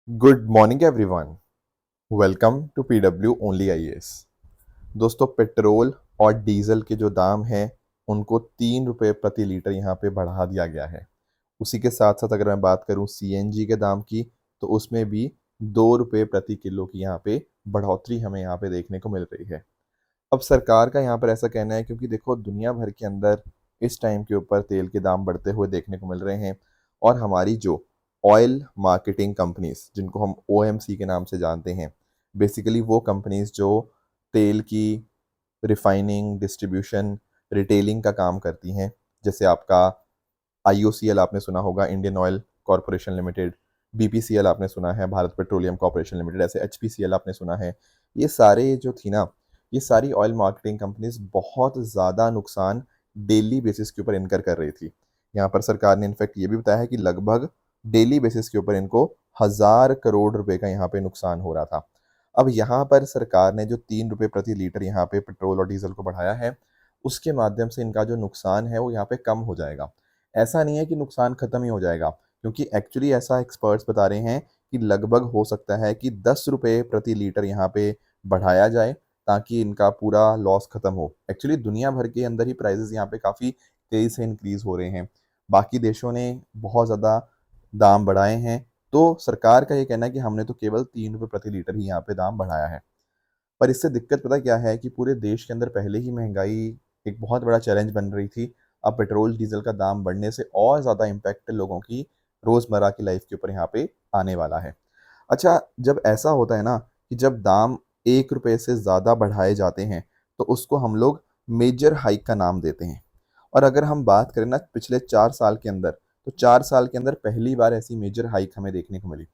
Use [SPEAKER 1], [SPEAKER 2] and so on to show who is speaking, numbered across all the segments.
[SPEAKER 1] Good morning everyone. Welcome to PW only IAS. दोस्तों, petrol और diesel के जो दाम हैं उनको 3 रुपये प्रति लीटर यहाँ पे बढ़ा दिया गया है। उसी के साथ साथ अगर मैं बात करूँ सीएनजी के दाम की, तो उसमें भी 2 रुपये प्रति किलो की यहाँ पे बढ़ोतरी हमें यहाँ पे देखने को मिल रही है। अब सरकार का यहाँ पर ऐसा कहना है, क्योंकि देखो दुनिया भर के अंदर इस टाइम के ऊपर तेल के दाम बढ़ते हुए देखने को मिल रहे हैं, और हमारी जो ऑयल मार्केटिंग कंपनीज, जिनको हम ओएमसी के नाम से जानते हैं, बेसिकली वो कंपनीज जो तेल की रिफाइनिंग, डिस्ट्रीब्यूशन, रिटेलिंग का काम करती हैं, जैसे आपका आईओसीएल आपने सुना होगा, Indian oil corporation limited, BPCL आपने सुना है, भारत पेट्रोलियम कॉरपोरेशन लिमिटेड, ऐसे एचपीसीएल आपने सुना है। ये सारे जो थी ना, ये सारी ऑयल मार्केटिंग कंपनीज बहुत ज़्यादा नुकसान डेली बेसिस के ऊपर इनकर कर रही थी। यहाँ पर सरकार ने इनफैक्ट ये भी बताया है कि लगभग डेली बेसिस के ऊपर इनको 1,000 करोड़ रुपए का यहाँ पे नुकसान हो रहा था। अब यहाँ पर सरकार ने जो 3 रुपये प्रति लीटर यहाँ पे पेट्रोल और डीजल को बढ़ाया है, उसके माध्यम से इनका जो नुकसान है वो यहाँ पे कम हो जाएगा। ऐसा नहीं है कि नुकसान खत्म ही हो जाएगा, क्योंकि एक्चुअली ऐसा एक्सपर्ट्स बता रहे हैं कि लगभग हो सकता है कि 10 रुपये प्रति लीटर यहाँ पे बढ़ाया जाए, ताकि इनका पूरा लॉस खत्म हो। एक्चुअली दुनिया भर के अंदर ही प्राइसेस यहाँ पे काफ़ी तेज़ी से इंक्रीज़ हो रहे हैं। बाकी देशों ने बहुत ज़्यादा दाम बढ़ाए हैं, तो सरकार का ये कहना है कि हमने तो केवल 3 रुपये प्रति लीटर ही यहाँ पे दाम बढ़ाया है। पर इससे दिक्कत पता क्या है कि पूरे देश के अंदर पहले ही महंगाई एक बहुत बड़ा चैलेंज बन रही थी। अब पेट्रोल डीजल का दाम बढ़ने से और ज़्यादा इम्पैक्ट लोगों की रोज़मर्रा की लाइफ के ऊपर यहाँ पे आने वाला है। अच्छा, जब ऐसा होता है ना कि जब दाम 1 रुपये से ज़्यादा बढ़ाए जाते हैं, तो उसको हम लोग मेजर हाइक का नाम देते हैं। और अगर हम बात करें ना पिछले 4 साल के अंदर, तो 4 साल के अंदर पहली बार ऐसी मेजर हाइक हमें देखने को मिली।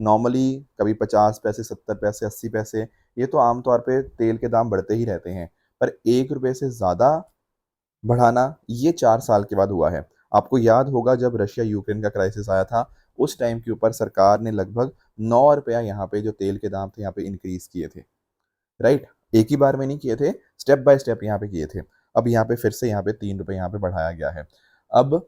[SPEAKER 1] नॉर्मली कभी 50 पैसे, 70 पैसे, 80 पैसे, ये तो आमतौर पे तेल के दाम बढ़ते ही रहते हैं। पर 1 रुपये से ज़्यादा बढ़ाना ये 4 साल के बाद हुआ है। आपको याद होगा जब रशिया यूक्रेन का क्राइसिस आया था, उस टाइम के ऊपर सरकार ने लगभग 9 रुपया यहाँ पे जो तेल के दाम थे यहाँ पे इंक्रीज किए थे। राइट, एक ही बार में नहीं किए थे, स्टेप बाय स्टेप यहाँ पे किए थे। अब यहाँ पे फिर से यहाँ पे 3 रुपये यहाँ पे बढ़ाया गया है। अब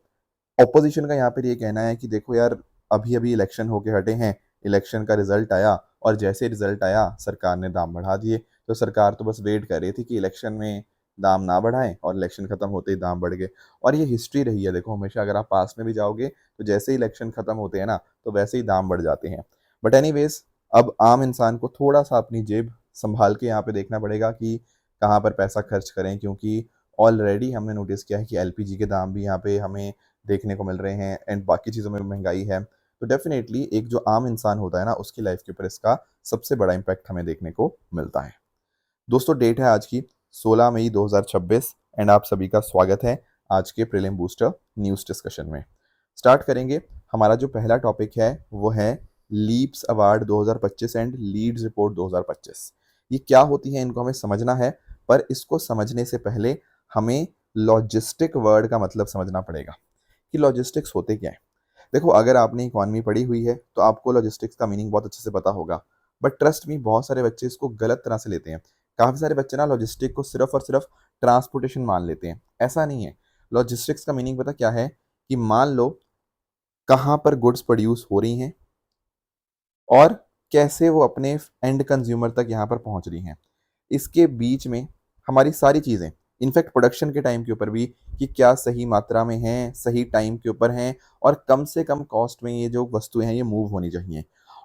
[SPEAKER 1] ऑपोजिशन का यहाँ पर ये कहना है कि देखो यार, अभी अभी इलेक्शन होके हटे हैं, इलेक्शन का रिजल्ट आया और जैसे रिजल्ट आया सरकार ने दाम बढ़ा दिए। तो सरकार तो बस वेट कर रही थी कि इलेक्शन में दाम ना बढ़ाएं, और इलेक्शन खत्म होते ही दाम बढ़ गए। और ये हिस्ट्री रही है, देखो हमेशा अगर आप पास में भी जाओगे तो जैसे ही इलेक्शन खत्म होते हैं ना, तो वैसे ही दाम बढ़ जाते हैं। बट एनीवेज, अब आम इंसान को थोड़ा सा अपनी जेब संभाल के यहाँ पे देखना पड़ेगा कि कहाँ पर पैसा खर्च करें, क्योंकि ऑलरेडी हमने नोटिस किया है कि एलपीजी के दाम भी यहाँ पे हमें देखने को मिल रहे हैं, एंड बाकी चीज़ों में भी महंगाई है। तो डेफिनेटली एक जो आम इंसान होता है ना, उसकी लाइफ के ऊपर इसका सबसे बड़ा इम्पैक्ट हमें देखने को मिलता है। दोस्तों, डेट है आज की 16 मई 2026, एंड आप सभी का स्वागत है आज के प्रीलिम बूस्टर न्यूज़ डिस्कशन में। स्टार्ट करेंगे। हमारा जो पहला टॉपिक है वो है LEAPS award 2025 and LEADS report 2025। ये क्या होती है, इनको हमें समझना है। पर इसको समझने से पहले हमें लॉजिस्टिक वर्ड का मतलब समझना पड़ेगा कि लॉजिस्टिक्स होते क्या है। देखो, अगर आपने इकोनॉमी पढ़ी हुई है तो आपको लॉजिस्टिक्स का मीनिंग बहुत अच्छे से पता होगा। बट ट्रस्ट मी, बहुत सारे बच्चे इसको गलत तरह से लेते हैं। काफ़ी सारे बच्चे ना लॉजिस्टिक को सिर्फ और सिर्फ ट्रांसपोर्टेशन मान लेते हैं। ऐसा नहीं है। लॉजिस्टिक्स का मीनिंग पता क्या है कि मान लो कहाँ पर गुड्स प्रोड्यूस हो रही हैं और कैसे वो अपने एंड कंज्यूमर तक यहाँ पर पहुँच रही हैं। इसके बीच में हमारी सारी चीज़ें, इनफैक्ट प्रोडक्शन के टाइम के ऊपर भी, कि क्या सही मात्रा में हैं, सही टाइम के ऊपर हैं, और कम से कम कॉस्ट में ये जो वस्तुएं हैं ये मूव होनी चाहिए।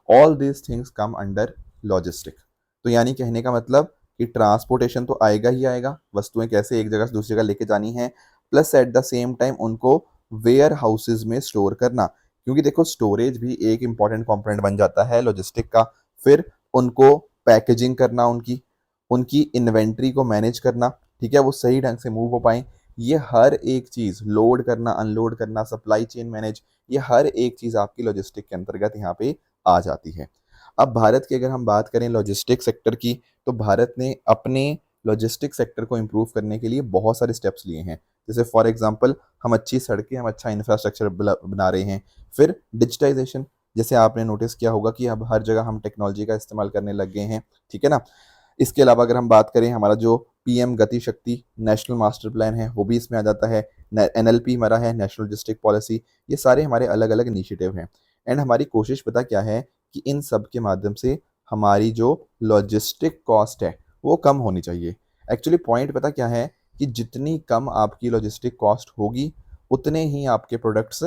[SPEAKER 1] All this things come under logistic. तो यानी कहने का मतलब कि ट्रांसपोर्टेशन तो आएगा ही आएगा, वस्तुएं कैसे एक जगह से दूसरी जगह लेके जानी है, plus at the same time उनको वेयर हाउसेज में स्टोर करना, क्योंकि देखो स्टोरेज भी एक इंपॉर्टेंट कंपोनेंट बन जाता है लॉजिस्टिक का। फिर उनको पैकेजिंग करना, उनकी उनकी इन्वेंट्री को मैनेज करना, ठीक है, वो सही ढंग से मूव हो पाएँ। ये हर एक चीज़, लोड करना, अनलोड करना, सप्लाई चेन मैनेज, ये हर एक चीज़ आपकी लॉजिस्टिक के अंतर्गत यहाँ पे आ जाती है। अब भारत की अगर हम बात करें लॉजिस्टिक सेक्टर की, तो भारत ने अपने लॉजिस्टिक सेक्टर को इम्प्रूव करने के लिए बहुत सारे स्टेप्स लिए हैं। जैसे फॉर एग्जांपल, हम अच्छी सड़कें, हम अच्छा इंफ्रास्ट्रक्चर बना रहे हैं। फिर डिजिटाइजेशन, जैसे आपने नोटिस किया होगा कि अब हर जगह हम टेक्नोलॉजी का इस्तेमाल करने लग गए हैं, ठीक है ना। इसके अलावा अगर हम बात करें, हमारा जो पीएम गति शक्ति नेशनल मास्टर प्लान है वो भी इसमें आ जाता है। एनएलपी हमारा है, नेशनल लॉजिस्टिक पॉलिसी। ये सारे हमारे अलग अलग इनिशिएटिव हैं। एंड हमारी कोशिश पता क्या है कि इन सब के माध्यम से हमारी जो लॉजिस्टिक कॉस्ट है वो कम होनी चाहिए। एक्चुअली पॉइंट पता क्या है कि जितनी कम आपकी लॉजिस्टिक कॉस्ट होगी उतने ही आपके प्रोडक्ट्स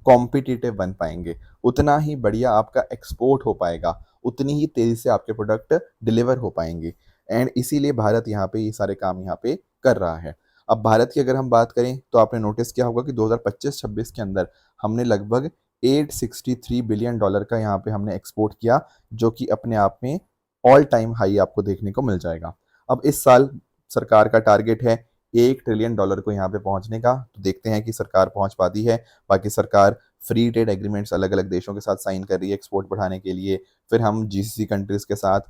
[SPEAKER 1] कॉम्पिटिटिव बन पाएंगे, उतना ही बढ़िया आपका एक्सपोर्ट हो पाएगा, उतनी ही तेज़ी से आपके प्रोडक्ट डिलीवर हो पाएंगे। एंड इसीलिए भारत यहाँ पे ये सारे काम यहाँ पे कर रहा है। अब भारत की अगर हम बात करें तो आपने नोटिस किया होगा कि 2025-26 के अंदर हमने लगभग 863 बिलियन डॉलर का यहाँ पे हमने एक्सपोर्ट किया, जो कि अपने आप में ऑल टाइम हाई आपको देखने को मिल जाएगा। अब इस साल सरकार का टारगेट है 1 ट्रिलियन डॉलर को यहाँ पे पहुंचने का, तो देखते हैं कि सरकार पहुंच पाती है। बाकी सरकार फ्री ट्रेड एग्रीमेंट्स अलग अलग देशों के साथ साइन कर रही है एक्सपोर्ट बढ़ाने के लिए। फिर हम जीसीसी कंट्रीज के साथ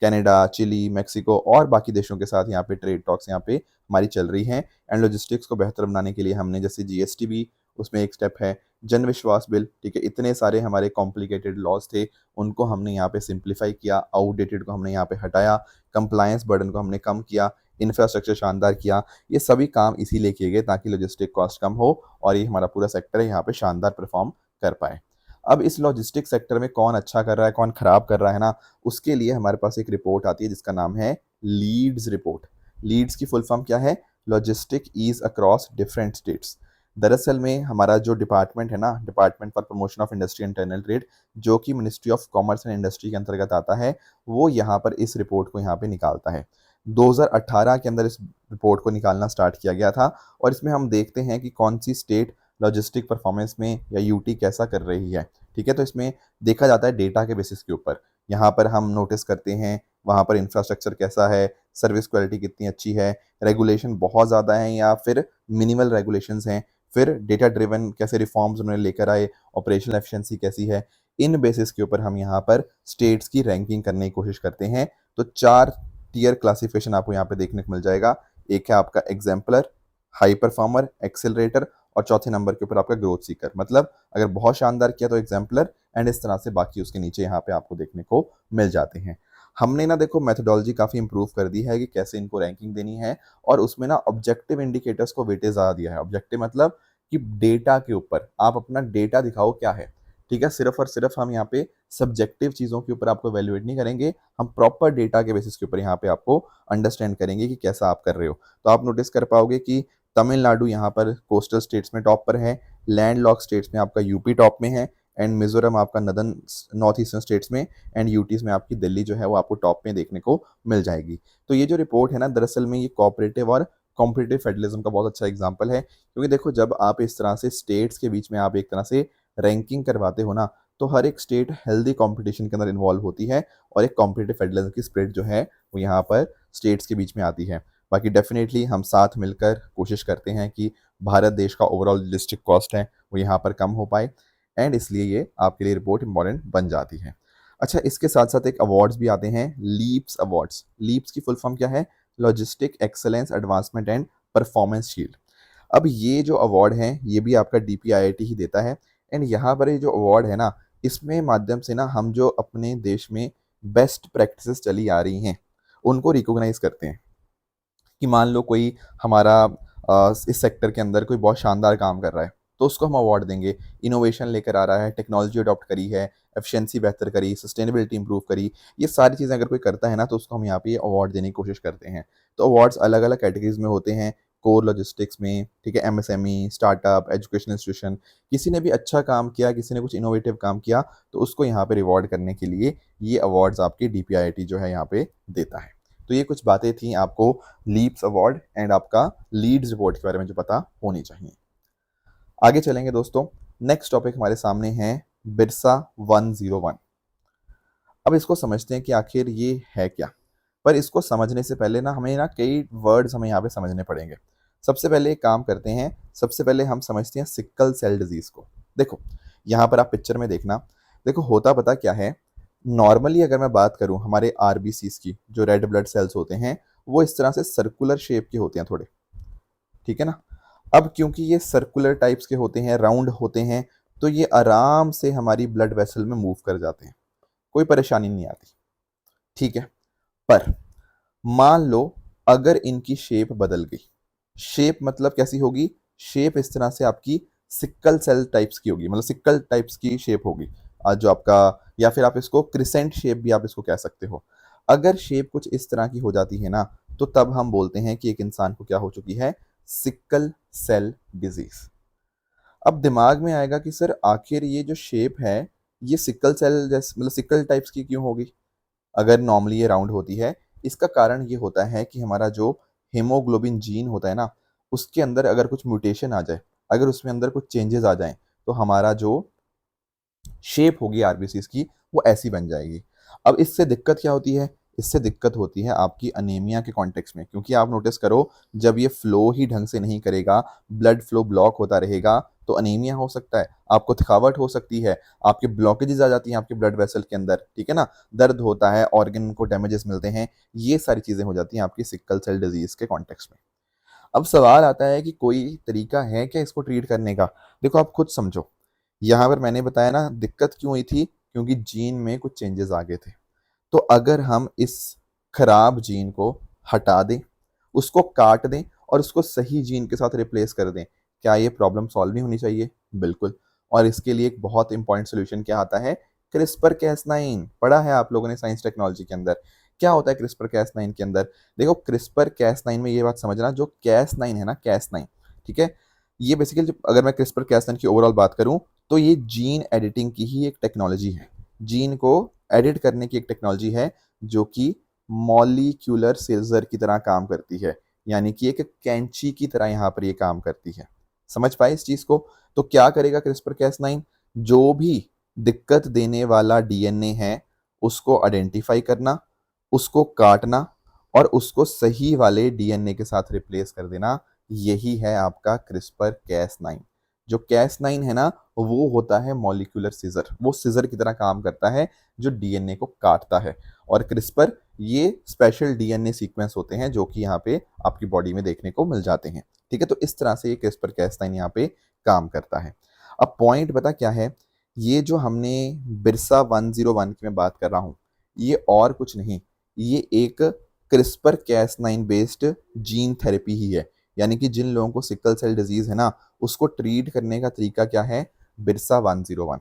[SPEAKER 1] कनाडा, चिली, मेक्सिको और बाकी देशों के साथ यहाँ पे ट्रेड टॉक्स यहाँ पे हमारी चल रही हैं। एंड लॉजिस्टिक्स को बेहतर बनाने के लिए हमने जैसे जीएसटी भी उसमें एक स्टेप है, जन विश्वास बिल, ठीक है, इतने सारे हमारे कॉम्प्लिकेटेड लॉज थे उनको हमने यहाँ पे सिंप्लीफाई किया, आउटडेटेड को हमने यहाँ पे हटाया, कंप्लायंस बर्डन को हमने कम किया, इंफ्रास्ट्रक्चर शानदार किया। ये सभी काम इसीलिए किए गए ताकि लॉजिस्टिक कॉस्ट कम हो और ये हमारा पूरा सेक्टर है यहाँ पे शानदार परफॉर्म कर पाए। अब इस लॉजिस्टिक सेक्टर में कौन अच्छा कर रहा है कौन खराब कर रहा है ना, उसके लिए हमारे पास एक रिपोर्ट आती है जिसका नाम है लीड्स रिपोर्ट। लीड्स की फुल फॉर्म क्या है? Logistic ease across different states. दरअसल में हमारा जो डिपार्टमेंट है ना, department for promotion of industry and internal trade, जो कि ministry of commerce and industry के अंतर्गत आता है, वो यहाँ पर इस रिपोर्ट को यहाँ पे निकालता है। 2018 के अंदर इस रिपोर्ट को निकालना स्टार्ट किया गया था और इसमें हम देखते हैं कि कौन सी स्टेट लॉजिस्टिक परफॉर्मेंस में या यूटी कैसा कर रही है। ठीक है, तो इसमें देखा जाता है डेटा के बेसिस के ऊपर। यहाँ पर हम नोटिस करते हैं वहाँ पर इंफ्रास्ट्रक्चर कैसा है, सर्विस क्वालिटी कितनी अच्छी है, रेगुलेशन बहुत ज़्यादा है या फिर मिनिमल रेगुलेशंस हैं, फिर डेटा ड्रिवन कैसे रिफॉर्म्स उन्होंने लेकर आए, ऑपरेशनल एफिशिएंसी कैसी है। इन बेसिस के ऊपर हम यहाँ पर स्टेट्स की रैंकिंग करने की कोशिश करते हैं। तो 4 टियर क्लासिफिकेशन आपको यहाँ पे देखने को मिल जाएगा। एक है आपका एग्जाम्पलर, हाई परफॉर्मर, एक्सेलरेटर और चौथे नंबर के ऊपर आपका ग्रोथ सीकर। मतलब अगर बहुत शानदार किया तो एग्जाम्पलर, एंड इस तरह से बाकी उसके नीचे यहाँ पे आपको देखने को मिल जाते हैं। हमने ना देखो मेथोडोलॉजी काफ़ी इंप्रूव कर दी है कि कैसे इनको रैंकिंग देनी है और उसमें ना ऑब्जेक्टिव इंडिकेटर्स को वेटेज ज़्यादा दिया है। ऑब्जेक्टिव मतलब कि डेटा के ऊपर आप अपना डेटा दिखाओ क्या है। ठीक है, सिर्फ और सिर्फ हम यहाँ पे सब्जेक्टिव चीज़ों के ऊपर आपको वैल्यूएट नहीं करेंगे, हम प्रॉपर डेटा के बेसिस के ऊपर यहाँ पे आपको अंडरस्टैंड करेंगे कि कैसा आप कर रहे हो। तो आप नोटिस कर पाओगे कि तमिलनाडु यहाँ पर कोस्टल स्टेट्स में टॉप पर है, लैंडलॉक स्टेट्स में आपका यूपी टॉप में है, एंड मिजोरम आपका नदन नॉर्थ ईस्टर्न स्टेट्स में, एंड यूटीज में आपकी दिल्ली जो है वो आपको टॉप में देखने को मिल जाएगी। तो ये जो रिपोर्ट है ना, दरअसल में ये कोऑपरेटिव और कॉम्पिटिटिव फेडरलिज्म का बहुत अच्छा एग्जांपल है। क्योंकि देखो जब आप इस तरह से स्टेट्स के बीच में आप एक तरह से रैंकिंग करवाते हो ना, तो हर एक स्टेट हेल्दी कंपटीशन के अंदर इन्वॉल्व होती है और एक कॉम्पिटिटिव फेडरलिज्म की स्पिरिट जो है वो यहाँ पर स्टेट्स के बीच में आती है। बाकी डेफिनेटली हम साथ मिलकर कोशिश करते हैं कि भारत देश का ओवरऑल लॉजिस्टिक कॉस्ट है वो यहाँ पर कम हो पाए, एंड इसलिए ये आपके लिए रिपोर्ट इंपॉर्टेंट बन जाती है। अच्छा, इसके साथ साथ एक अवार्ड्स भी आते हैं, लीप्स अवार्ड्स। लीप्स की फुल फॉर्म क्या है? Logistic excellence advancement and performance shield. अब ये जो अवार्ड है ये भी आपका डीपीआईआईटी ही देता है, एंड यहाँ पर ये जो अवार्ड है ना, इसमें माध्यम से ना हम जो अपने देश में बेस्ट प्रैक्टिसेस चली आ रही हैं उनको रिकॉग्नाइज करते हैं। कि मान लो कोई हमारा इस सेक्टर के अंदर कोई बहुत शानदार काम कर रहा है तो उसको हम अवार्ड देंगे। इनोवेशन लेकर आ रहा है, टेक्नोलॉजी अडॉप्ट करी है, एफिशिएंसी बेहतर करी, सस्टेनेबिलिटी इंप्रूव करी, ये सारी चीज़ें अगर कोई करता है ना तो उसको हम यहाँ पे अवार्ड देने की कोशिश करते हैं। तो अवार्ड्स अलग अलग कैटेगरीज में होते हैं, कोर लॉजिस्टिक्स में, ठीक है, एमएसएमई, स्टार्टअप, एजुकेशन इंस्टीट्यूशन, किसी ने भी अच्छा काम किया, किसी ने कुछ इनोवेटिव काम किया तो उसको यहाँ पे रिवॉर्ड करने के लिए ये अवार्ड्स आपके डीपीआईआईटी जो है यहाँ पे देता है। तो ये कुछ बातें थी आपको लीप्स अवार्ड एंड आपका लीड्स रिपोर्ट के बारे में जो पता होनी चाहिए। आगे चलेंगे दोस्तों, नेक्स्ट टॉपिक हमारे सामने है बिरसा 101। अब इसको समझते हैं कि आखिर ये है क्या। पर इसको समझने से पहले ना हमें ना कई वर्ड्स हमें यहाँ पे समझने पड़ेंगे। सबसे पहले एक काम करते हैं, सबसे पहले हम समझते हैं सिकल सेल डिजीज को। देखो यहाँ पर आप पिक्चर में देखना, देखो होता पता क्या है, नॉर्मली अगर मैं बात करूं हमारे आरबीसीज की, जो रेड ब्लड सेल्स होते हैं वो इस तरह से सर्कुलर शेप के होते हैं थोड़े, ठीक है ना। अब क्योंकि ये सर्कुलर टाइप्स के होते हैं, राउंड होते हैं, तो ये आराम से हमारी ब्लड वेसल में मूव कर जाते हैं, कोई परेशानी नहीं आती, ठीक है। पर मान लो अगर इनकी शेप बदल गई, शेप मतलब कैसी होगी? शेप इस तरह से आपकी सिक्कल सेल टाइप्स की होगी, मतलब सिक्कल टाइप्स की शेप होगी। आज जो आपका या फिर आप इसको क्रिसेंट शेप भी आप इसको कह सकते हो। अगर शेप कुछ इस तरह की हो जाती है ना, तो तब हम बोलते हैं कि एक इंसान को क्या हो चुकी है, सिकल सेल डिजीज। अब दिमाग में आएगा कि सर आखिर ये जो शेप है, ये सिकल सेल जैसे मतलब सिकल टाइप्स की क्यों होगी अगर नॉर्मली ये राउंड होती है। इसका कारण ये होता है कि हमारा जो हेमोग्लोबिन जीन होता है ना, उसके अंदर अगर कुछ म्यूटेशन आ जाए, अगर उसमें अंदर कुछ चेंजेस आ जाएं, तो हमारा जो शेप होगी आरबीसीज की, वो ऐसी बन जाएगी। अब इससे दिक्कत क्या होती है, इससे दिक्कत होती है आपकी अनीमिया के कॉन्टेक्स्ट में, क्योंकि आप नोटिस करो, जब ये फ्लो ही ढंग से नहीं करेगा, ब्लड फ्लो ब्लॉक होता रहेगा, तो अनीमिया हो सकता है, आपको थकावट हो सकती है, आपके ब्लॉकेजेस आ जाती हैं आपके ब्लड वेसल के अंदर, ठीक है ना, दर्द होता है, ऑर्गन को डैमेजेस मिलते हैं, ये सारी चीजें हो जाती हैं आपकी सिकल सेल डिजीज के कॉन्टेक्स्ट में। अब सवाल आता है कि कोई तरीका है क्या इसको ट्रीट करने का। देखो आप खुद समझो, यहाँ पर मैंने बताया ना दिक्कत क्यों हुई थी, क्योंकि जीन में कुछ चेंजेस आ गए थे। तो अगर हम इस खराब जीन को हटा दें, उसको काट दें और उसको सही जीन के साथ रिप्लेस कर दें, क्या ये प्रॉब्लम सॉल्व नहीं होनी चाहिए? बिल्कुल। और इसके लिए एक बहुत इंपॉर्टेंट सोल्यूशन क्या आता है, क्रिस्पर कैस9। पढ़ा है आप लोगों ने साइंस टेक्नोलॉजी के अंदर। क्या होता है क्रिस्पर कैस9 के अंदर? देखो क्रिस्पर कैस9 में ये बात समझना, जो कैस9 है ना, कैस9, ठीक है, ये बेसिकली अगर मैं क्रिस्पर कैस9 की ओवरऑल बात करूं, तो ये जीन एडिटिंग की ही एक टेक्नोलॉजी है। जीन को एडिट करने की एक टेक्नोलॉजी है जो कि मॉलिक्यूलर सीजर की तरह काम करती है, यानी कि एक कैंची की तरह यहाँ पर ये काम करती है। समझ पाए इस चीज को? तो क्या करेगा क्रिस्पर कैस9, जो भी दिक्कत देने वाला डीएनए है, उसको आइडेंटिफाई करना, उसको काटना और उसको सही वाले डीएनए के साथ रिप्लेस कर देना, यही है आपका क्रिस्पर कैस9। जो कैस9 है ना, वो होता है मॉलिक्यूलर सीजर, वो सीजर की तरह काम करता है जो डीएनए को काटता है। और क्रिस्पर ये स्पेशल डीएनए सीक्वेंस होते हैं जो कि यहाँ पे आपकी बॉडी में देखने को मिल जाते हैं, ठीक है। तो इस तरह से ये क्रिस्पर कैस9 यहाँ पे काम करता है। अब पॉइंट पता क्या है, ये जो हमने बिरसा 101 की मैं बात कर रहा हूँ, ये और कुछ नहीं, ये एक क्रिस्पर कैस9 बेस्ड जीन थेरेपी ही है। यानी कि जिन लोगों को सिकल सेल डिजीज है ना, उसको ट्रीट करने का तरीका क्या है, बिरसा 101।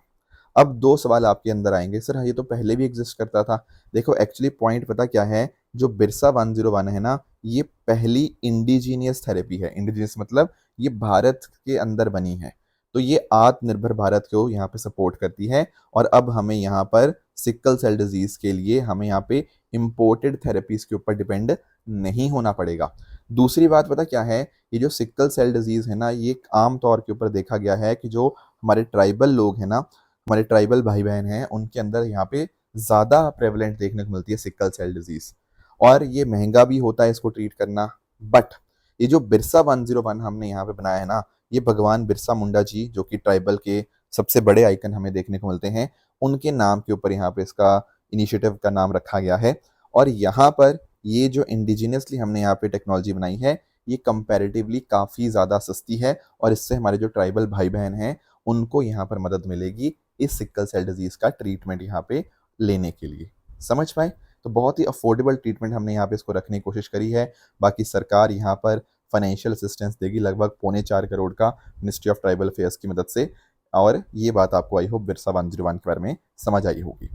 [SPEAKER 1] अब दो सवाल आपके अंदर आएंगे, सर ये तो पहले भी एग्जिस्ट करता था। देखो एक्चुअली पॉइंट पता क्या है, जो बिरसा 101 है ना, ये पहली इंडिजीनियस थेरेपी है। इंडिजीनियस मतलब ये भारत के अंदर बनी है, तो ये आत्मनिर्भर भारत को यहाँ पे सपोर्ट करती है। और अब हमें यहाँ पर सिकल सेल डिजीज के लिए हमें यहाँ पे इम्पोर्टेड थेरेपीज के ऊपर डिपेंड नहीं होना पड़ेगा। दूसरी बात पता क्या है, ये जो सिकल सेल डिजीज है ना, ये आम तौर के ऊपर देखा गया है कि जो हमारे ट्राइबल लोग हैं ना, हमारे ट्राइबल भाई बहन हैं, उनके अंदर यहाँ पे ज़्यादा प्रेवलेंट देखने को मिलती है सिकल सेल डिजीज। और ये महंगा भी होता है इसको ट्रीट करना। बट ये जो बिरसा 101 हमने यहाँ पे बनाया है ना, ये भगवान बिरसा मुंडा जी, जो कि ट्राइबल के सबसे बड़े आइकन हमें देखने को मिलते हैं, उनके नाम के ऊपर यहाँ पे इसका इनिशिएटिव का नाम रखा गया है। और यहाँ पर ये जो इंडिजिनियसली हमने यहाँ पे टेक्नोलॉजी बनाई है, ये कंपैरेटिवली काफ़ी ज़्यादा सस्ती है, और इससे हमारे जो ट्राइबल भाई बहन हैं, उनको यहाँ पर मदद मिलेगी इस सिकल सेल डिजीज का ट्रीटमेंट यहाँ पे लेने के लिए। समझ पाए? तो बहुत ही अफोर्डेबल ट्रीटमेंट हमने यहाँ पे इसको रखने की कोशिश करी है। बाकी सरकार यहाँ पर फाइनेंशियल असिस्टेंस देगी लगभग 3.25 करोड़ का, मिनिस्ट्री ऑफ ट्राइबल अफेयर्स की मदद से। और ये बात आपको आई होप बिरसा 101 के बारे में समझ आई होगी।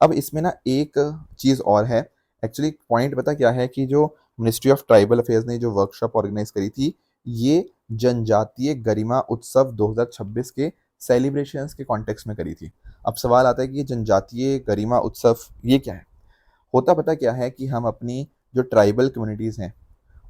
[SPEAKER 1] अब इसमें ना एक चीज़ और है, एक्चुअली पॉइंट पता क्या है, कि जो मिनिस्ट्री ऑफ ट्राइबल अफेयर्स ने जो वर्कशॉप ऑर्गेनाइज करी थी, ये जनजातीय गरिमा उत्सव 2026 के सेलिब्रेशंस के कॉन्टेक्स्ट में करी थी। अब सवाल आता है कि ये जनजातीय गरिमा उत्सव ये क्या है? होता पता क्या है कि हम अपनी जो ट्राइबल कम्युनिटीज़ हैं,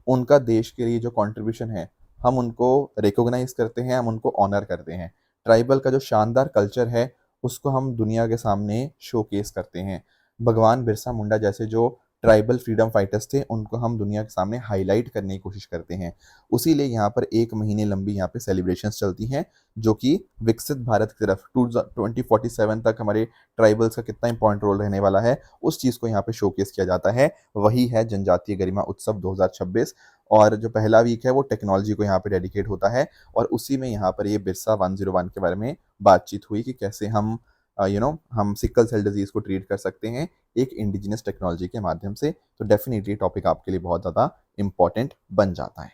[SPEAKER 1] उनका देश के लिए जो कंट्रीब्यूशन है, हम उनको रिकॉग्नाइज करते हैं, हम उनको ऑनर करते हैं। ट्राइबल का जो शानदार कल्चर है, उसको हम दुनिया के सामने शोकेस करते हैं। भगवान बिरसा मुंडा जैसे जो ट्राइबल फ्रीडम फाइटर्स थे, उनको हम दुनिया के सामने हाईलाइट करने की कोशिश करते हैं। उसी लिए यहाँ पर 1 महीने लंबी यहाँ पे सेलिब्रेशंस चलती हैं, जो कि विकसित भारत की तरफ 2047 तक हमारे ट्राइबल्स का कितना इंपॉर्टेंट रोल रहने वाला है, उस चीज़ को यहाँ पे शोकेस किया जाता है। वही है जनजातीय गरिमा उत्सव 2026। और जो पहला वीक है वो टेक्नोलॉजी को यहाँ पे डेडिकेट होता है, और उसी में यहाँ पर ये बिरसा 101 के बारे में बातचीत हुई कि कैसे हम हम सिकल सेल डिजीज को ट्रीट कर सकते हैं एक इंडिजिनस टेक्नोलॉजी के माध्यम से। तो डेफिनेटली टॉपिक आपके लिए बहुत ज़्यादा इंपॉर्टेंट बन जाता है।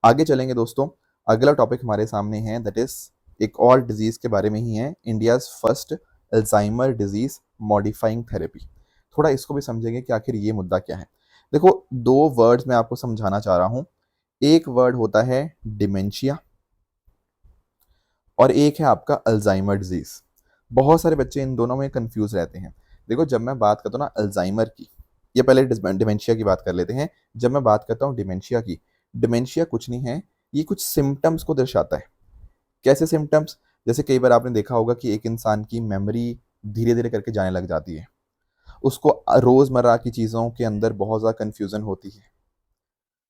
[SPEAKER 1] आगे चलेंगे दोस्तों, अगला टॉपिक हमारे सामने है, दैट इज एक और डिजीज के बारे में ही है, India's first Alzheimer disease modifying therapy. थोड़ा इसको भी समझेंगे कि आखिर ये मुद्दा क्या है। देखो, दो वर्ड्स मैं आपको समझाना चाह रहा हूं। एक वर्ड होता है डिमेंशिया और एक है आपका अल्जाइमर डिजीज। बहुत सारे बच्चे इन दोनों में कंफ्यूज रहते हैं। देखो, जब मैं बात करता हूँ ना अल्जाइमर की, ये पहले डिमेंशिया की बात कर लेते हैं। जब मैं बात करता हूँ डिमेंशिया की, डिमेंशिया कुछ नहीं है, ये कुछ सिम्टम्स को दर्शाता है। कैसे सिम्टम्स? जैसे कई बार आपने देखा होगा कि एक इंसान की मेमोरी धीरे धीरे करके जाने लग जाती है, उसको रोजमर्रा की चीजों के अंदर बहुत ज्यादा कंफ्यूजन होती है,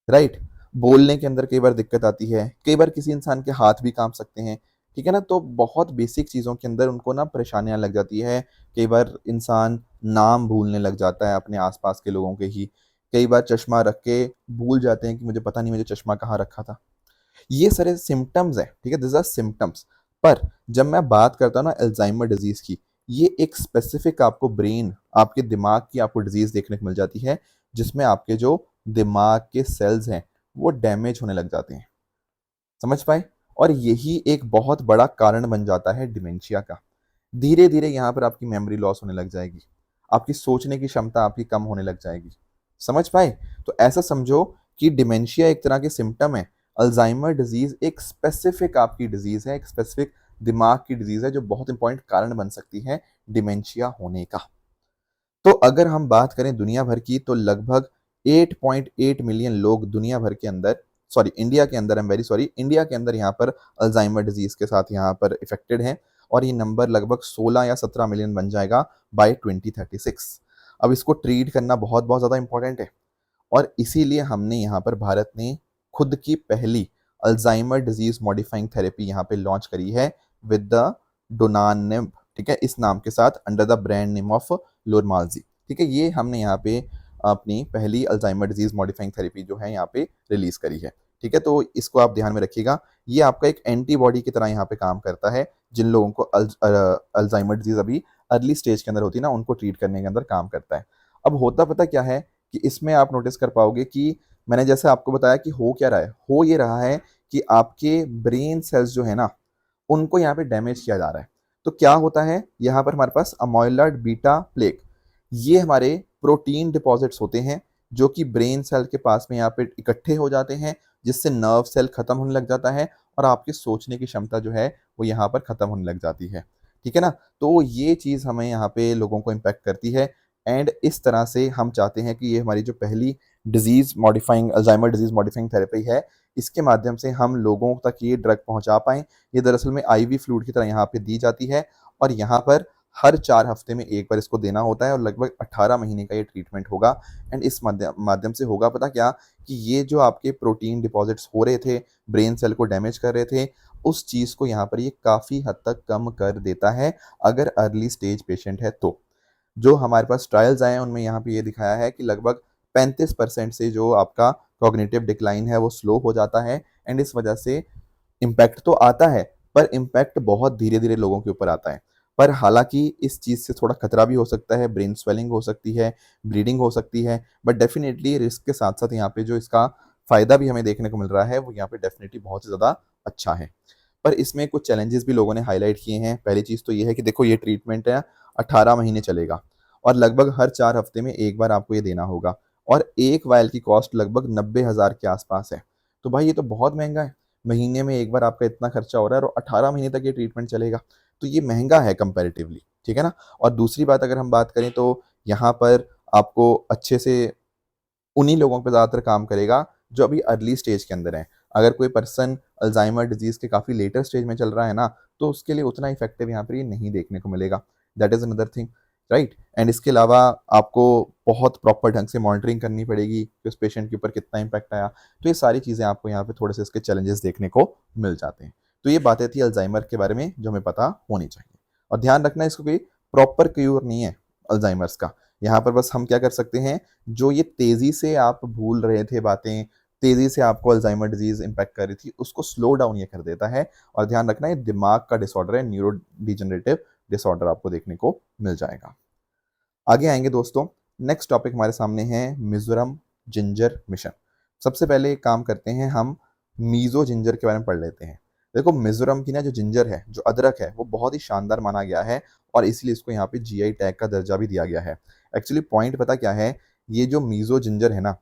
[SPEAKER 1] राइट। बोलने के अंदर कई बार दिक्कत आती है, कई बार किसी इंसान के हाथ भी कांप सकते हैं, ठीक है ना। तो बहुत बेसिक चीज़ों के अंदर उनको ना परेशानियां लग जाती है। कई बार इंसान नाम भूलने लग जाता है अपने आसपास के लोगों के ही। कई बार चश्मा रख के भूल जाते हैं कि मुझे पता नहीं मुझे चश्मा कहाँ रखा था। ये सारे सिम्टम्स हैं, ठीक है, दिस आर सिम्टम्स। पर जब मैं बात करता हूँ ना अल्जाइमर डिजीज की, ये एक स्पेसिफिक आपको ब्रेन, आपके दिमाग की आपको डिजीज देखने को मिल जाती है, जिसमें आपके जो दिमाग के सेल्स हैं वो डैमेज होने लग जाते हैं। समझ पाए? और यही एक बहुत बड़ा कारण बन जाता है डिमेंशिया का। धीरे धीरे यहाँ पर आपकी मेमोरी लॉस होने लग जाएगी, आपकी सोचने की क्षमता आपकी कम होने लग जाएगी। समझ पाए? तो ऐसा समझो कि डिमेंशिया एक तरह के सिम्टम है, अल्जाइमर डिजीज एक स्पेसिफिक आपकी डिजीज है, एक स्पेसिफिक दिमाग की डिजीज है जो बहुत इंपॉर्टेंट कारण बन सकती है डिमेंशिया होने का। तो अगर हम बात करें दुनिया भर की, तो लगभग 8.8 मिलियन लोग दुनिया भर के अंदर, सॉरी इंडिया के अंदर, I am very sorry, India के अंदर यहाँ पर अल्जाइमर डिजीज के साथ यहाँ पर इफेक्टेड हैं। और ये नंबर लगभग 16 या 17 मिलियन बन जाएगा बाय 2036। अब इसको ट्रीट करना बहुत बहुत ज़्यादा इंपॉर्टेंट है, और इसीलिए हमने यहाँ पर भारत ने खुद की पहली अल्जाइमर डिजीज मॉडिफाइंग थेरेपी यहाँ पे लॉन्च करी है विद द डोनानेब, ठीक है, इस नाम के साथ, under the brand name of लोरमालजी। ठीक है, ये हमने यहाँ पे अपनी पहली अल्जाइमर डिजीज मॉडिफाइंग थेरेपी जो है यहाँ पे रिलीज करी है। ठीक है, तो इसको आप ध्यान में रखिएगा। ये आपका एक एंटीबॉडी की तरह यहाँ पे काम करता है। जिन लोगों को अल्जाइमर डिजीज अभी अर्ली स्टेज के अंदर होती है ना, उनको ट्रीट करने के अंदर काम करता है। अब होता पता क्या है कि इसमें आप नोटिस कर पाओगे कि मैंने जैसे आपको बताया कि हो क्या रहा है, हो ये रहा है कि आपके ब्रेन सेल्स जो है ना, उनको यहाँ पे डैमेज किया जा रहा है। तो क्या होता है यहाँ पर हमारे पास अमोइलॉइड बीटा प्लेक, ये हमारे प्रोटीन डिपॉजिट्स होते हैं जो कि ब्रेन सेल के पास में यहाँ पे इकट्ठे हो जाते हैं, जिससे नर्व सेल खत्म होने लग जाता है और आपके सोचने की क्षमता जो है वो यहाँ पर खत्म होने लग जाती है। ठीक है ना। तो ये चीज़ हमें यहाँ पे लोगों को इम्पैक्ट करती है। एंड इस तरह से हम चाहते हैं कि ये हमारी जो पहली disease modifying Alzheimer disease modifying therapy है, इसके माध्यम से हम लोगों तक ये ड्रग पहुंचा पाएं। ये दरअसल में आईवी फ्लूइड की तरह यहाँ पे दी जाती है, और यहाँ पर हर 4 हफ्ते में एक बार इसको देना होता है, और लगभग 18 महीने का ये ट्रीटमेंट होगा। एंड इस माध्यम से होगा पता क्या, कि ये जो आपके प्रोटीन डिपॉजिट्स हो रहे थे, ब्रेन सेल को डैमेज कर रहे थे, उस चीज़ को यहाँ पर ये काफ़ी हद तक कम कर देता है, अगर अर्ली स्टेज पेशेंट है तो। जो हमारे पास ट्रायल्स आए हैं उनमें यहाँ पे ये दिखाया है कि लगभग 35% से जो आपका कॉग्निटिव डिक्लाइन है वो स्लो हो जाता है। एंड इस वजह से इम्पैक्ट तो आता है, पर इम्पैक्ट बहुत धीरे धीरे लोगों के ऊपर आता है। पर हालांकि इस चीज़ से थोड़ा खतरा भी हो सकता है, ब्रेन स्वेलिंग हो सकती है, ब्लीडिंग हो सकती है, बट डेफिनेटली रिस्क के साथ साथ यहाँ पे जो इसका फ़ायदा भी हमें देखने को मिल रहा है वो यहाँ पे डेफिनेटली बहुत ही ज़्यादा अच्छा है। पर इसमें कुछ चैलेंजेस भी लोगों ने हाईलाइट किए हैं। पहली चीज़ तो ये है कि देखो, ये ट्रीटमेंट है 18 महीने चलेगा, और लगभग हर 4 हफ्ते में एक बार आपको ये देना होगा, और एक वायल की कॉस्ट लगभग 90,000 के आसपास है। तो भाई ये तो बहुत महंगा है। महीने में एक बार आपका इतना खर्चा हो रहा है और 18 महीने तक ये ट्रीटमेंट चलेगा, तो ये महंगा है कंपैरेटिवली। ठीक है ना। और दूसरी बात अगर हम बात करें, तो यहाँ पर आपको अच्छे से उन्हीं लोगों पे ज़्यादातर काम करेगा जो अभी अर्ली स्टेज के अंदर हैं। अगर कोई पर्सन अल्जाइमर डिजीज़ के काफ़ी लेटर स्टेज में चल रहा है ना, तो उसके लिए उतना इफेक्टिव यहाँ पर ये नहीं देखने को मिलेगा। That is another thing, right. And इसके अलावा आपको बहुत प्रॉपर ढंग से मॉनिटरिंग करनी पड़ेगी कि उस पेशेंट के ऊपर कितना इम्पैक्ट आया। तो ये सारी चीज़ें आपको यहाँ पे थोड़े से इसके चैलेंजेस देखने को मिल जाते हैं। तो ये बातें थी अल्जाइमर के बारे में जो हमें पता होनी चाहिए। और ध्यान रखना, इसको कोई प्रॉपर क्यूर नहीं है अल्जाइमर्स का। यहाँ पर बस हम क्या कर सकते हैं, जो ये तेज़ी से आप भूल रहे थे बातें, तेज़ी से आपको अल्जाइमर डिजीज़ इम्पैक्ट कर रही थी, उसको स्लो डाउन ये कर देता है। और ध्यान रखना, ये दिमाग का डिसऑर्डर है, न्यूरो डिजनरेटिव डिसऑर्डर आपको देखने को मिल जाएगा। आगे आएंगे दोस्तों। नेक्स्ट टॉपिक हमारे सामने है मिजोरम जिंजर मिशन। सबसे पहले एक काम करते हैं, हम मीज़ो जिंजर के बारे में पढ़ लेते हैं। देखो, मिजोरम की ना जो जिंजर है, जो अदरक है, वो बहुत ही शानदार माना गया है और इसीलिए इसको यहाँ पे जीआई टैग का दर्जा भी दिया गया है। एक्चुअली पॉइंट पता क्या है, ये जो मीज़ो जिंजर है ना,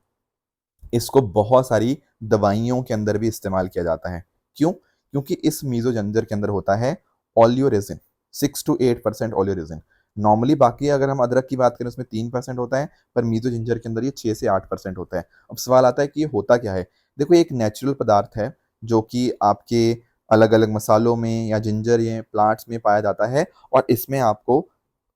[SPEAKER 1] इसको बहुत सारी दवाइयों के अंदर भी इस्तेमाल किया जाता है। क्यों? क्योंकि इस मीज़ो जिंजर के अंदर होता है ओलियोरेजिन, 6 to 8% ओलियोरेजिन। नॉर्मली बाकी अगर हम अदरक की बात करें उसमें 3% होता है, पर मीज़ो जिंजर के अंदर ये 6 से 8% होता है। अब सवाल आता है कि ये होता क्या है? देखो, ये एक नेचुरल पदार्थ है जो कि आपके अलग-अलग मसालों में या जिंजर या प्लांट्स में पाया जाता है, और इसमें आपको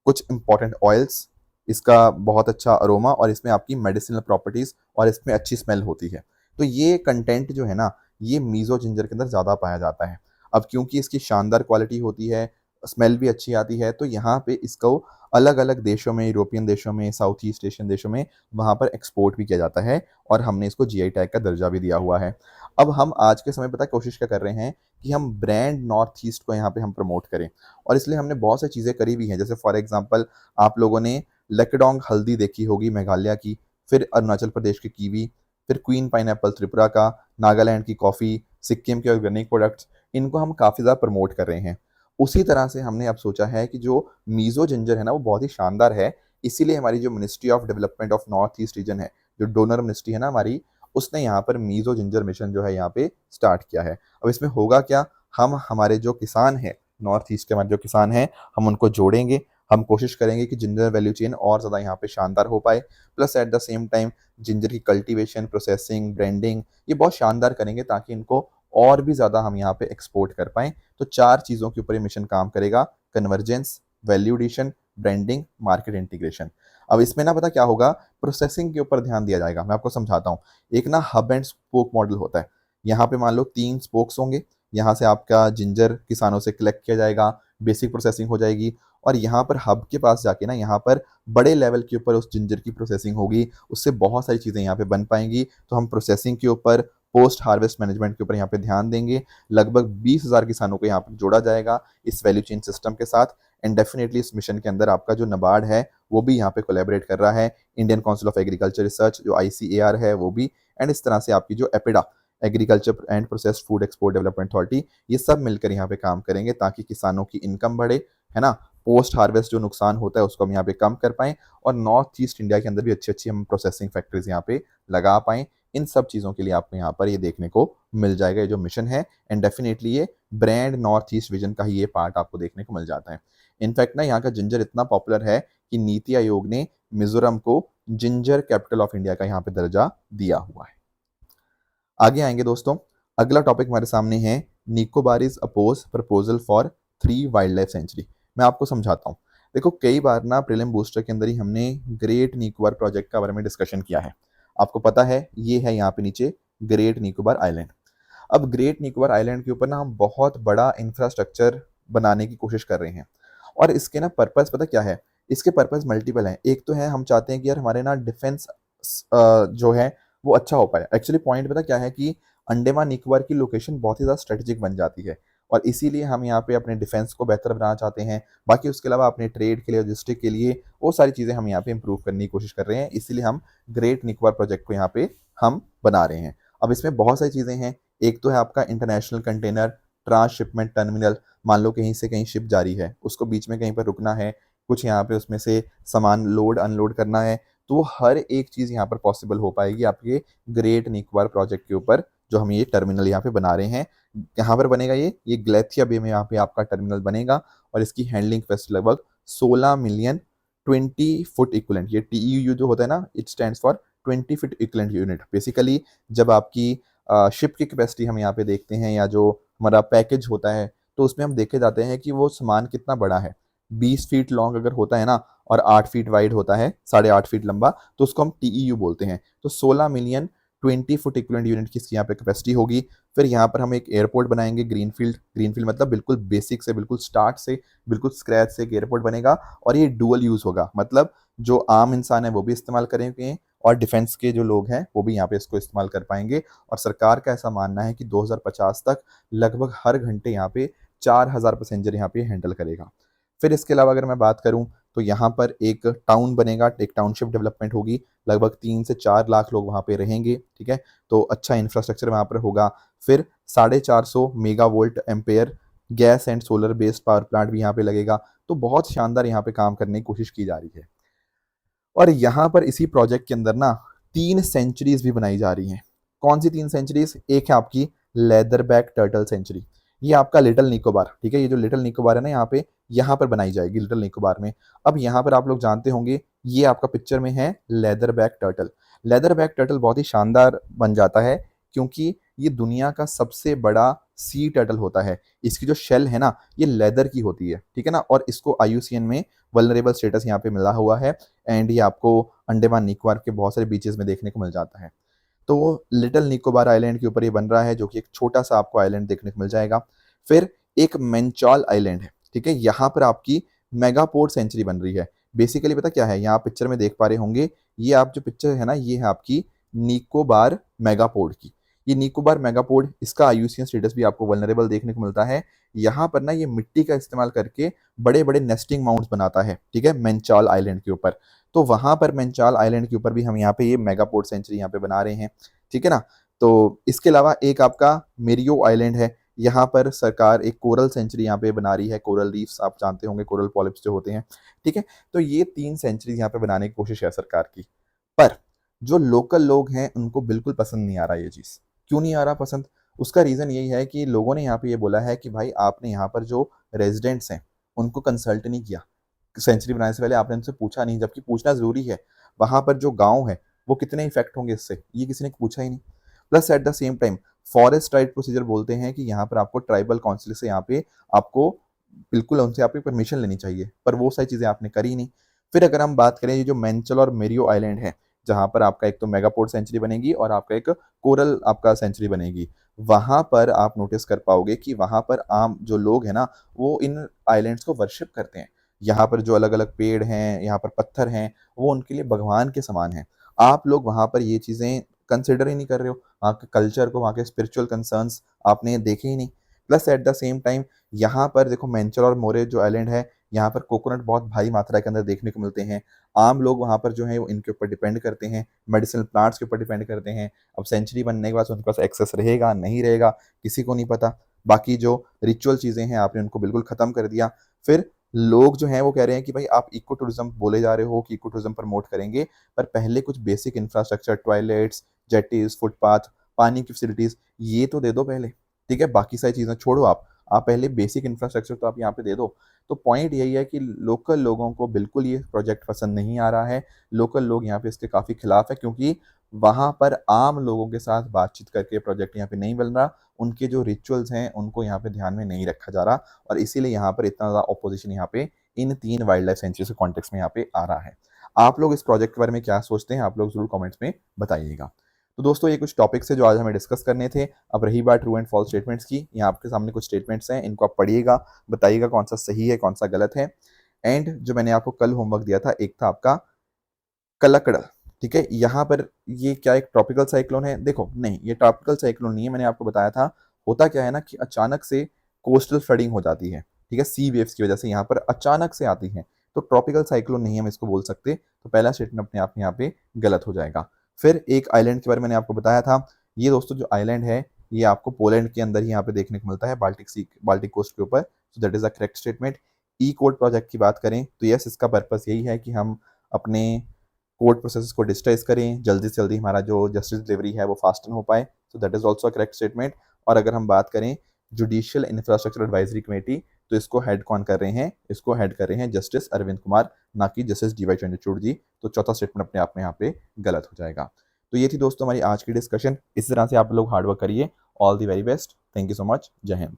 [SPEAKER 1] कुछ इंपॉर्टेंट ऑयल्स, इसका बहुत अच्छा अरोमा, और इसमें आपकी मेडिसिनल प्रॉपर्टीज़ और इसमें अच्छी स्मेल होती है। तो ये कंटेंट जो है ना, ये मीज़ो जिंजर के अंदर ज़्यादा पाया जाता है। अब क्योंकि इसकी शानदार क्वालिटी होती है, स्मेल भी अच्छी आती है, तो यहाँ पे इसको अलग-अलग देशों में, यूरोपियन देशों में, साउथ ईस्ट एशियन देशों में, वहाँ पर एक्सपोर्ट भी किया जाता है, और हमने इसको जीआई टैग का दर्जा भी दिया हुआ है। अब हम आज के समय पता है कोशिश क्या कर रहे हैं कि हम ब्रांड नॉर्थ ईस्ट को यहाँ पे हम प्रमोट करें, और इसलिए हमने बहुत सी चीज़ें करी भी हैं। जैसे फॉर एग्जांपल, आप लोगों ने लेकडोंग हल्दी देखी होगी मेघालय की, फिर अरुणाचल प्रदेश की कीवी, फिर क्वीन पाइनएप्पल त्रिपुरा का, नागालैंड की कॉफ़ी, सिक्किम के ऑर्गेनिक प्रोडक्ट्स, इनको हम काफ़ी ज़्यादा प्रमोट कर रहे हैं। उसी तरह से हमने अब सोचा है कि जो मीज़ो जिंजर है ना, वो बहुत ही शानदार है, इसीलिए हमारी जो ministry of development of north east region है, जो डोनर मिनिस्ट्री है ना हमारी, उसने यहाँ पर मीज़ो जिंजर मिशन जो है यहाँ पे स्टार्ट किया है। अब इसमें होगा क्या, हम हमारे जो किसान हैं, नॉर्थ ईस्ट के हमारे जो किसान हैं, हम उनको जोड़ेंगे, हम कोशिश करेंगे कि जिंजर वैल्यू चेन और ज़्यादा यहाँ पे शानदार हो पाए, plus at the same time ginger की कल्टीवेशन, प्रोसेसिंग, ब्रांडिंग, ये बहुत शानदार करेंगे ताकि इनको और भी ज़्यादा हम यहाँ पे एक्सपोर्ट कर पाएँ। तो 4 चीज़ों के ऊपर ये मिशन काम करेगा: convergence, value addition, branding, market integration. अब इसमें ना पता क्या होगा, प्रोसेसिंग के ऊपर ध्यान दिया जाएगा। मैं आपको समझाता हूँ। एक ना हब एंड स्पोक मॉडल होता है। यहाँ पे मान लो 3 स्पोक्स होंगे, यहाँ से आपका जिंजर किसानों से कलेक्ट किया जाएगा, बेसिक प्रोसेसिंग हो जाएगी, और यहाँ पर हब के पास जाके ना, यहाँ पर बड़े लेवल के ऊपर उस जिंजर की प्रोसेसिंग होगी, उससे बहुत सारी चीज़ें यहाँ पे बन पाएंगी। तो हम प्रोसेसिंग के ऊपर, पोस्ट हार्वेस्ट मैनेजमेंट के ऊपर यहाँ पे ध्यान देंगे। लगभग 20,000 किसानों को यहाँ पर जोड़ा जाएगा इस वैल्यू चेन सिस्टम के साथ। एंड डेफिनेटली इस मिशन के अंदर आपका जो नबार्ड है वो भी यहाँ पे कोलैबोरेट कर रहा है, Indian council of agriculture research जो ICAR है वो भी, एंड इस तरह से आपकी जो APEDA, agriculture and processed food export development authority, ये सब मिलकर यहाँ पे काम करेंगे ताकि किसानों की इनकम बढ़े, है ना, पोस्ट हार्वेस्ट जो नुकसान होता है उसको हम यहाँ पे कम कर पाएँ, और नॉर्थ ईस्ट इंडिया के अंदर भी अच्छी अच्छी हम प्रोसेसिंग फैक्ट्रीज यहाँ पे लगा पाएँ। इन सब चीज़ों के लिए आपको यहाँ पर ये देखने को मिल जाएगा, ये जो मिशन है। एंड डेफिनेटली ये ब्रांड नॉर्थ ईस्ट विजन का ही ये पार्ट आपको देखने को मिल जाता है। इनफैक्ट ना, यहाँ का जिंजर इतना पॉपुलर है कि नीति आयोग ने मिजोरम को जिंजर कैपिटल ऑफ इंडिया का यहाँ पे दर्जा दिया हुआ है। आगे आएंगे दोस्तों, अगला टॉपिक हमारे सामने है, Nicobarese oppose proposal for 3 wildlife sanctuary. मैं आपको समझाता हूँ। देखो, कई बार ना प्रीलिम बूस्टर के अंदर ही हमने ग्रेट निकोबार प्रोजेक्ट के बारे में डिस्कशन किया है। आपको पता है ये है यहाँ पे नीचे ग्रेट निकोबार आइलैंड। अब ग्रेट निकोबार आइलैंड के ऊपर ना हम बहुत बड़ा इंफ्रास्ट्रक्चर बनाने की कोशिश कर रहे हैं, और इसके ना पर्पस पता क्या है, इसके पर्पस मल्टीपल हैं। एक तो है, हम चाहते हैं कि यार हमारे ना डिफेंस जो है वो अच्छा हो पाए। एक्चुअली पॉइंट पता क्या है कि अंडमान निकोबार की लोकेशन बहुत ही ज़्यादा स्ट्रेटेजिक बन जाती है, और इसीलिए हम यहाँ पे अपने डिफेंस को बेहतर बनाना चाहते हैं। बाकी उसके अलावा अपने ट्रेड के लिए, लॉजिस्टिक के लिए, वो सारी चीज़ें हम यहाँ पे इंप्रूव करने की कोशिश कर रहे हैं। इसीलिए हम ग्रेट निकोबार प्रोजेक्ट को यहाँ पे हम बना रहे हैं। अब इसमें बहुत सारी चीज़ें हैं। एक तो है आपका इंटरनेशनल कंटेनर ट्रांसशिपमेंट टर्मिनल। मान लो कहीं से कहीं शिप जारी है, उसको बीच में कहीं पर रुकना है, कुछ यहाँ पे उसमें से सामान लोड अनलोड करना है, तो वो हर एक चीज़ यहाँ पर पॉसिबल हो पाएगी आपके ग्रेट निकोबार प्रोजेक्ट के ऊपर, जो हम ये टर्मिनल यहाँ पे बना रहे हैं। कहाँ पर बनेगा ये ग्लेथिया बे में यहाँ पे आपका टर्मिनल बनेगा, और इसकी हैंडलिंग कैपेसिटी लगभग 16 मिलियन 20 फुट इक्विवेलेंट। ये TEU जो होता है ना, it stands for 20 foot equivalent unit. Basically जब आपकी शिप की कैपेसिटी हम यहाँ पे देखते हैं, या जो हमारा पैकेज होता है, तो उसमें हम देखे जाते हैं कि वो सामान कितना बड़ा है। 20 फीट लॉन्ग अगर होता है ना, और 8 फीट वाइड होता है, 8.5 फीट लंबा, तो उसको हम TEU बोलते हैं। तो 16 मिलियन 20 फुट इक्विवेलेंट यूनिट की इसकी यहाँ पे कैपेसिटी होगी। फिर यहाँ पर हम एक एयरपोर्ट बनाएंगे, ग्रीनफील्ड। ग्रीनफील्ड मतलब बिल्कुल बेसिक से, बिल्कुल स्टार्ट से, बिल्कुल स्क्रैच से एक एयरपोर्ट बनेगा, और ये डुअल यूज़ होगा। मतलब जो आम इंसान है वो भी इस्तेमाल करेंगे, और डिफेंस के जो लोग हैं वो भी यहाँ पे इसको इस्तेमाल कर पाएंगे। और सरकार का ऐसा मानना है कि 2050 तक लगभग हर घंटे यहाँ पे 4,000 पैसेंजर यहाँ पे हैंडल करेगा। फिर इसके अलावा अगर मैं बात करूँ, तो यहाँ पर एक टाउन बनेगा, एक टाउनशिप डेवलपमेंट होगी, लगभग 3 से 4 लाख लोग वहाँ पे रहेंगे, ठीक है। तो अच्छा इंफ्रास्ट्रक्चर वहाँ पर होगा। फिर 450 mega volt ampere gas and solar based power plant भी यहाँ पे लगेगा। तो बहुत शानदार यहाँ पे काम करने की कोशिश की जा रही है। और यहाँ पर इसी प्रोजेक्ट के अंदर ना 3 सेंचुरीज भी बनाई जा रही हैं। कौन सी 3 सेंचुरीज? एक है आपकी लेदर बैक टर्टल सेंचुरी, ये आपका लिटिल निकोबार, ठीक है, ये जो लिटिल निकोबार है ना यहाँ पर बनाई जाएगी लिटिल निकोबार में। अब यहाँ पर आप लोग जानते होंगे ये आपका पिक्चर में है leather back turtle. Leather back turtle बहुत ही शानदार बन जाता है क्योंकि ये दुनिया का सबसे बड़ा सी टर्टल होता है। इसकी जो शेल है ना ये लेदर की होती है, ठीक है ना, और इसको IUCN में वल्नरेबल स्टेटस यहाँ पे मिला हुआ है एंड ये आपको अंडमान निकोबार के बहुत सारे बीचेस में देखने को मिल जाता है। तो लिटिल निकोबार आइलैंड के ऊपर ये बन रहा है जो कि एक छोटा सा आपको आइलैंड देखने को मिल जाएगा। फिर एक मेंचाल आइलैंड है, ठीक है, यहाँ पर आपकी मेगापोड सेंचुरी बन रही है। बेसिकली पता क्या है, यहाँ पिक्चर में देख पा रहे होंगे, ये आप जो पिक्चर है ना ये है आपकी निकोबार मेगापोड की। ये निकोबार मेगापोड, इसका IUCN स्टेटस भी आपको वल्नरेबल देखने को मिलता है। यहाँ पर ना ये मिट्टी का इस्तेमाल करके बड़े बड़े नेस्टिंग माउंट्स बनाता है, ठीक है, मेंचाल आइलैंड के ऊपर। तो वहां पर मेंचाल आइलैंड के ऊपर भी हम यहाँ पे ये मेगापोड सेंचुरी यहाँ पे बना रहे हैं, ठीक है ना। तो इसके अलावा एक आपका मेरियो आइलैंड है, यहाँ पर सरकार एक कोरल सेंचुरी यहाँ पे बना रही है। कोरल रीफ्स आप जानते होंगे, कोरल पॉलिप्स जो होते हैं, ठीक है। तो ये 3 सेंचुरीज यहाँ पे बनाने की कोशिश है सरकार की। पर जो लोकल लोग हैं उनको बिल्कुल पसंद नहीं आ रहा ये चीज़। क्यों नहीं आ रहा पसंद? उसका रीज़न यही है कि लोगों ने यहाँ पे ये बोला है कि भाई आपने यहाँ पर जो रेजिडेंट्स हैं उनको कंसल्ट नहीं किया, सेंचुरी बनाने से पहले आपने उनसे पूछा नहीं, जबकि पूछना ज़रूरी है। वहाँ पर जो गाँव है वो कितने इफेक्ट होंगे इससे, ये किसी ने पूछा ही नहीं। Plus at the same time forest right procedure बोलते हैं कि यहाँ पर आपको ट्राइबल काउंसिल से यहाँ पे आपको बिल्कुल उनसे आपकी परमिशन लेनी चाहिए, पर वो सारी चीज़ें आपने करी नहीं। फिर अगर हम बात करें ये जो मेंचल और मेरियो आइलैंड है, जहाँ पर आपका एक तो मेगापोड सेंचुरी बनेगी और आपका एक कोरल आपका सेंचुरी बनेगी, वहाँ पर आप नोटिस कर पाओगे कि वहाँ पर आम जो लोग हैं ना वो इन आइलैंड्स को वर्शिप करते हैं। यहाँ पर जो अलग अलग पेड़ हैं, यहाँ पर पत्थर हैं, वो उनके लिए भगवान के समान हैं। आप लोग वहाँ पर ये चीज़ें कंसिडर ही नहीं कर रहे हो, वहाँ के कल्चर को, वहाँ के स्पिरिचुअल कंसर्न्स आपने देखे ही नहीं। Plus at the same time यहाँ पर देखो मेंचल और मोरे जो आइलैंड है, यहाँ पर कोकोनट बहुत भारी मात्रा के अंदर देखने को मिलते हैं। आम लोग वहाँ पर जो है वो इनके ऊपर डिपेंड करते हैं, मेडिसिनल प्लांट्स के ऊपर डिपेंड करते हैं। अब सेंचुरी बनने के बाद उनके पास एक्सेस रहेगा नहीं रहेगा किसी को नहीं पता। बाकी जो रिचुअल चीज़ें हैं आपने उनको बिल्कुल ख़त्म कर दिया। फिर लोग जो हैं वो कह रहे हैं कि भाई आप इको टूरिज्म बोले जा रहे हो कि इको टूरिज्म प्रमोट करेंगे, पर पहले कुछ बेसिक इंफ्रास्ट्रक्चर, टॉयलेट्स, जेटीज, फुटपाथ, पानी की फैसिलिटीज़ ये तो दे दो पहले, ठीक है। बाकी सारी चीज़ें छोड़ो, आप पहले बेसिक इंफ्रास्ट्रक्चर तो आप यहाँ पे दे दो। तो पॉइंट यही है कि लोकल लोगों को बिल्कुल ये प्रोजेक्ट पसंद नहीं आ रहा है। लोकल लोग यहाँ पे इसके काफ़ी खिलाफ है क्योंकि वहाँ पर आम लोगों के साथ बातचीत करके प्रोजेक्ट यहाँ पे नहीं बन रहा। उनके जो रिचुअल्स हैं उनको यहाँ पे ध्यान में नहीं रखा जा रहा और इसीलिए यहाँ पर इतना ज़्यादा ऑपोजिशन यहाँ पे इन 3 वाइल्ड लाइफ सेंचुरी के कॉन्टेक्स्ट में यहाँ पे आ रहा है। आप लोग इस प्रोजेक्ट के बारे में क्या सोचते हैं? आप लोग ज़रूर कमेंट्स में बताइएगा। तो दोस्तों ये कुछ टॉपिक्स है जो आज हमें डिस्कस करने थे। अब रही बात ट्रू एंड फॉल्स स्टेटमेंट्स की, यहाँ आपके सामने कुछ स्टेटमेंट्स हैं, इनको आप पढ़िएगा, बताइएगा कौन सा सही है कौन सा गलत है। एंड जो मैंने आपको कल होमवर्क दिया था, एक था आपका कलकड़, ठीक है, यहाँ पर ये क्या एक ट्रॉपिकल साइक्लोन है? देखो नहीं, ये ट्रॉपिकल साइक्लोन नहीं है। मैंने आपको बताया था होता क्या है ना कि अचानक से कोस्टल फ्लडिंग हो जाती है, ठीक है, सी वेव्स की वजह से यहाँ पर अचानक से आती है, तो ट्रॉपिकल साइक्लोन नहीं हम इसको बोल सकते। तो पहला स्टेटमेंट अपने आप में यहाँ पे गलत हो जाएगा। फिर एक आइलैंड के बारे में मैंने आपको बताया था, ये दोस्तों जो आइलैंड है ये आपको पोलैंड के अंदर ही यहाँ पे देखने को मिलता है, बाल्टिक कोस्ट के ऊपर। So that is a correct statement. E code project की बात करें तो यस, इसका पर्पस यही है कि हम अपने कोर्ट प्रोसेस को डिजिटाइज करें, जल्दी से जल्दी हमारा जो जस्टिस डिलीवरी है वो फास्टन हो पाए। So that is also correct statement. और अगर हम बात करें जुडिशियल इंफ्रास्ट्रक्चर एडवाइजरी कमेटी, तो इसको हेड कौन कर रहे हैं? इसको हेड कर रहे हैं जस्टिस अरविंद कुमार, ना कि जस्टिस DY चंद्रचूड़ जी। तो चौथा स्टेटमेंट अपने आप में यहाँ पे गलत हो जाएगा। तो ये थी दोस्तों हमारी आज की डिस्कशन। इस तरह से आप लोग हार्डवर्क करिए। All the very best. Thank you so much. जय हिंद।